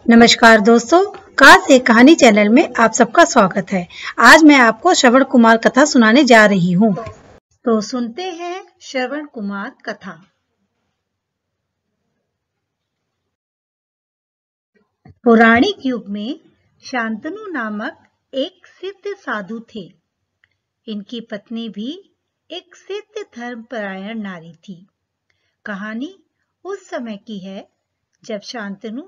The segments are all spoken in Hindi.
नमस्कार दोस्तों, काश एक कहानी चैनल में आप सबका स्वागत है। आज मैं आपको श्रवण कुमार कथा सुनाने जा रही हूँ। तो सुनते हैं श्रवण कुमार कथा। पौराणिक युग में शांतनु नामक एक सिद्ध साधु थे। इनकी पत्नी भी एक सिद्ध धर्मपरायण नारी थी। कहानी उस समय की है जब शांतनु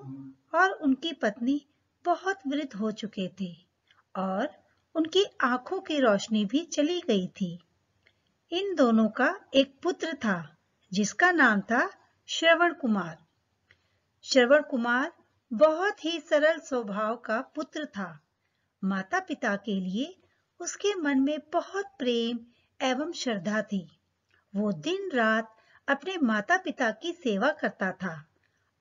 और उनकी पत्नी बहुत वृद्ध हो चुके थे और उनकी आंखों की रोशनी भी चली गई थी। इन दोनों का एक पुत्र था जिसका नाम था श्रवण कुमार। श्रवण कुमार बहुत ही सरल स्वभाव का पुत्र था। माता पिता के लिए उसके मन में बहुत प्रेम एवं श्रद्धा थी। वो दिन रात अपने माता पिता की सेवा करता था।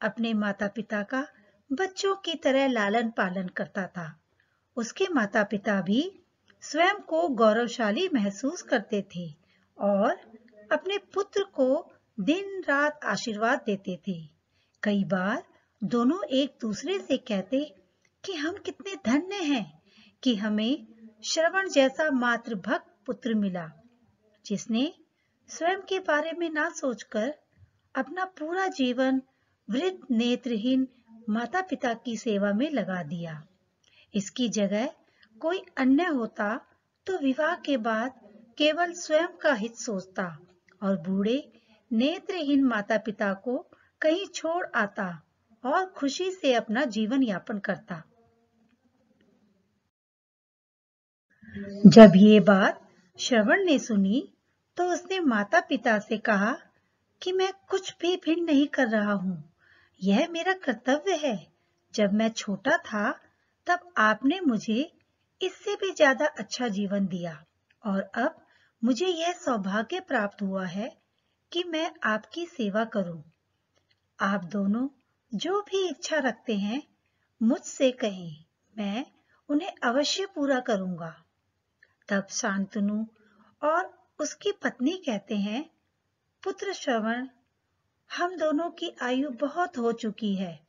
अपने माता पिता का बच्चों की तरह लालन पालन करता था। उसके माता पिता भी स्वयं को गौरवशाली महसूस करते थे और अपने पुत्र को दिन रात आशीर्वाद देते थे। कई बार दोनों एक दूसरे से कहते कि हम कितने धन्य हैं कि हमें श्रवण जैसा मातृभक्त पुत्र मिला, जिसने स्वयं के बारे में ना सोचकर अपना पूरा जीवन वृद्ध नेत्रहीन माता पिता की सेवा में लगा दिया। इसकी जगह कोई अन्य होता तो विवाह के बाद केवल स्वयं का हित सोचता और बूढ़े नेत्रहीन माता पिता को कहीं छोड़ आता और खुशी से अपना जीवन यापन करता। जब ये बात श्रवण ने सुनी तो उसने माता पिता से कहा कि मैं कुछ भी भिन्न नहीं कर रहा हूँ। यह मेरा कर्तव्य है। जब मैं छोटा था तब आपने मुझे इससे भी ज्यादा अच्छा जीवन दिया और अब मुझे यह सौभाग्य प्राप्त हुआ है कि मैं आपकी सेवा करूं। आप दोनों जो भी इच्छा रखते हैं मुझसे कहें, मैं उन्हें अवश्य पूरा करूंगा। तब शांतनु और उसकी पत्नी कहते हैं, पुत्र श्रवण, हम दोनों की आयु बहुत हो चुकी है।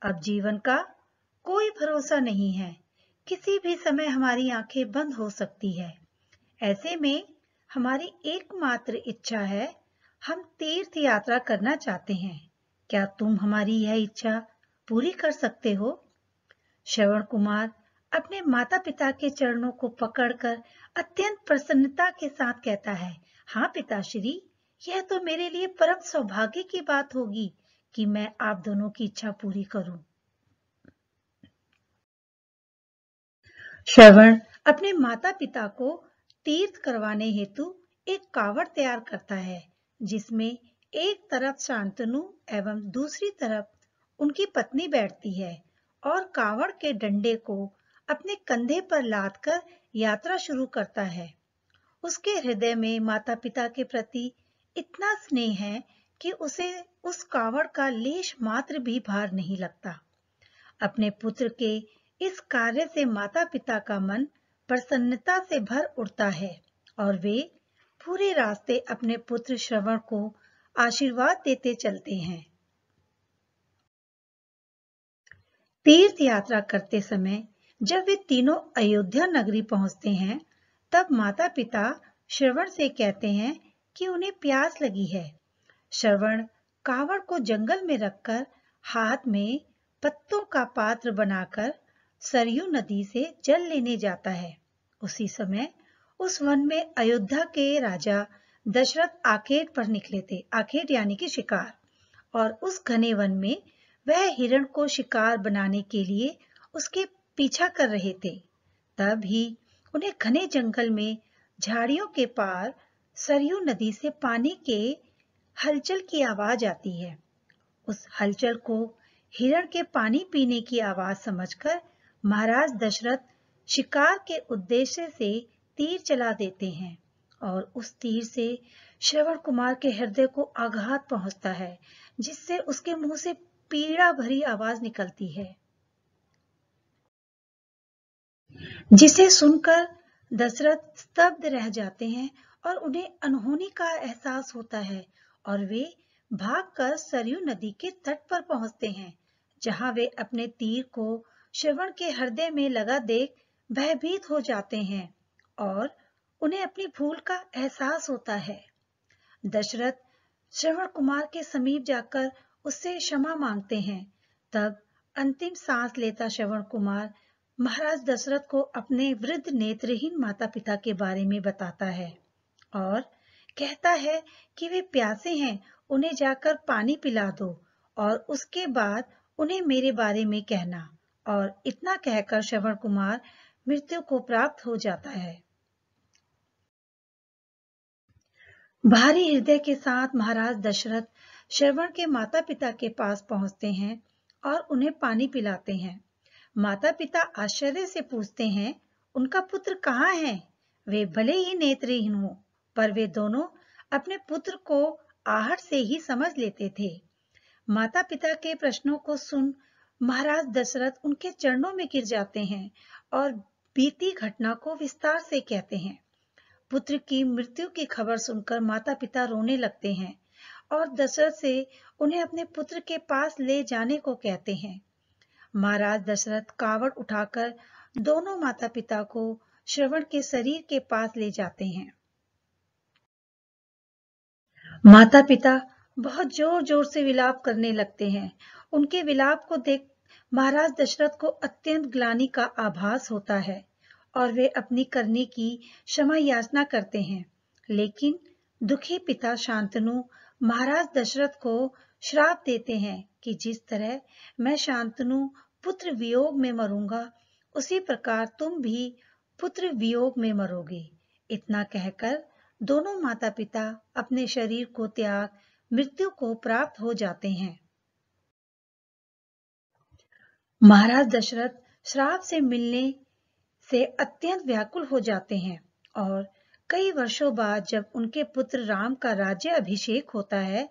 अब जीवन का कोई भरोसा नहीं है। किसी भी समय हमारी आंखें बंद हो सकती है। ऐसे में हमारी एकमात्र इच्छा है, हम तीर्थ यात्रा करना चाहते हैं। क्या तुम हमारी यह इच्छा पूरी कर सकते हो? श्रवण कुमार अपने माता पिता के चरणों को पकड़कर अत्यंत प्रसन्नता के साथ कहता है, हाँ पिताश्री, यह तो मेरे लिए परम सौभाग्य की बात होगी कि मैं आप दोनों की इच्छा पूरी करूं। श्रवण अपने माता पिता को तीर्थ करवाने हेतु एक कावड़ तैयार करता है, जिसमें एक तरफ शांतनु एवं दूसरी तरफ उनकी पत्नी बैठती है और कावड़ के डंडे को अपने कंधे पर लादकर यात्रा शुरू करता है। उसके हृदय में माता पिता के प्रति इतना स्नेह है कि उसे उस कावड़ का लेश मात्र भी भार नहीं लगता। अपने पुत्र के इस कार्य से माता पिता का मन प्रसन्नता से भर उठता है और वे पूरे रास्ते अपने पुत्र श्रवण को आशीर्वाद देते चलते हैं। तीर्थ यात्रा करते समय जब वे तीनों अयोध्या नगरी पहुंचते हैं, तब माता पिता श्रवण से कहते हैं कि उन्हें प्यास लगी है। श्रवण कावड़ को जंगल में रखकर हाथ में पत्तों का पात्र बनाकर सरयू नदी से जल लेने जाता है। उसी समय उस वन में अयोध्या के राजा दशरथ आखेट पर निकले थे। आखेट यानी कि शिकार। और उस घने वन में वह हिरण को शिकार बनाने के लिए उसके पीछा कर रहे थे। तब ही उन्हें घने जंगल में झाड़ियों के पार सरयू नदी से पानी के हलचल की आवाज आती है। उस हलचल को हिरण के पानी पीने की आवाज समझकर महाराज दशरथ शिकार के उद्देश्य से तीर चला देते हैं और उस तीर से श्रवण कुमार के हृदय को आघात पहुंचता है, जिससे उसके मुंह से पीड़ा भरी आवाज निकलती है, जिसे सुनकर दशरथ स्तब्ध रह जाते हैं और उन्हें अनहोनी का एहसास होता है और वे भागकर सरयू नदी के तट पर पहुंचते हैं, जहां वे अपने तीर को श्रवण के हृदय में लगा देख भयभीत हो जाते हैं और उन्हें अपनी भूल का एहसास होता है। दशरथ श्रवण कुमार के समीप जाकर उससे क्षमा मांगते हैं। तब अंतिम सांस लेता श्रवण कुमार महाराज दशरथ को अपने वृद्ध नेत्रहीन माता पिता के बारे में बताता है और कहता है कि वे प्यासे हैं, उन्हें जाकर पानी पिला दो और उसके बाद उन्हें मेरे बारे में कहना। और इतना कहकर श्रवण कुमार मृत्यु को प्राप्त हो जाता है। भारी हृदय के साथ महाराज दशरथ श्रवण के माता पिता के पास पहुंचते हैं और उन्हें पानी पिलाते हैं। माता पिता आश्चर्य से पूछते हैं, उनका पुत्र कहाँ है? वे भले ही नेत्रहीन हो, पर वे दोनों अपने पुत्र को आहट से ही समझ लेते थे। माता पिता के प्रश्नों को सुन महाराज दशरथ उनके चरणों में गिर जाते हैं और बीती घटना को विस्तार से कहते हैं। पुत्र की मृत्यु की खबर सुनकर माता पिता रोने लगते हैं और दशरथ से उन्हें अपने पुत्र के पास ले जाने को कहते हैं। महाराज दशरथ कावड़ उठाकर दोनों माता पिता को श्रवण के शरीर के पास ले जाते हैं। माता पिता बहुत जोर जोर से विलाप करने लगते हैं। उनके विलाप को देख महाराज दशरथ को अत्यंत ग्लानि का आभास होता है और वे अपनी करनी की क्षमा याचना करते हैं। लेकिन दुखी पिता शांतनु महाराज दशरथ को श्राप देते हैं कि जिस तरह मैं शांतनु पुत्र वियोग में मरूंगा, उसी प्रकार तुम भी पुत्र वियोग में मरोगे। इतना कहकर दोनों माता पिता अपने शरीर को त्याग मृत्यु को प्राप्त हो जाते हैं। महाराज दशरथ श्राप से मिलने से अत्यंत व्याकुल हो जाते हैं और कई वर्षों बाद जब उनके पुत्र राम का राज्य अभिषेक होता है,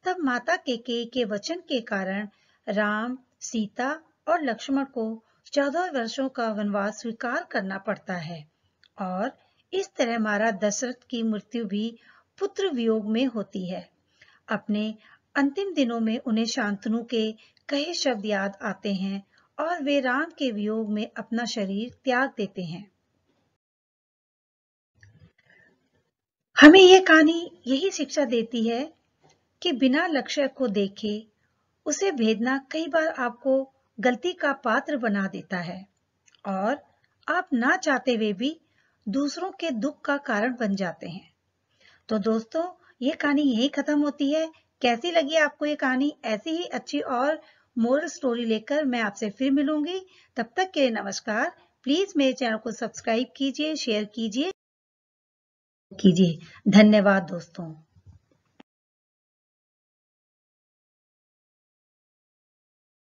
तब माता कैकेयी के वचन के कारण राम, सीता और लक्ष्मण को 14 वर्षों का वनवास स्वीकार करना पड़ता है और इस तरह महाराज दशरथ की मृत्यु भी पुत्र वियोग में होती है। अपने अंतिम दिनों में उन्हें शांतनु के कहे शब्द याद आते हैं और वे राम के वियोग में अपना शरीर त्याग देते हैं। हमें यह कहानी यही शिक्षा देती है कि बिना लक्ष्य को देखे उसे भेदना कई बार आपको गलती का पात्र बना देता है और आप ना चाहते हुए भी दूसरों के दुख का कारण बन जाते हैं। तो दोस्तों, ये कहानी यही खत्म होती है। कैसी लगी आपको ये कहानी? ऐसी ही अच्छी और मोरल स्टोरी लेकर मैं आपसे फिर मिलूंगी। तब तक के लिए नमस्कार। प्लीज मेरे चैनल को सब्सक्राइब कीजिए, शेयर कीजिए। धन्यवाद दोस्तों।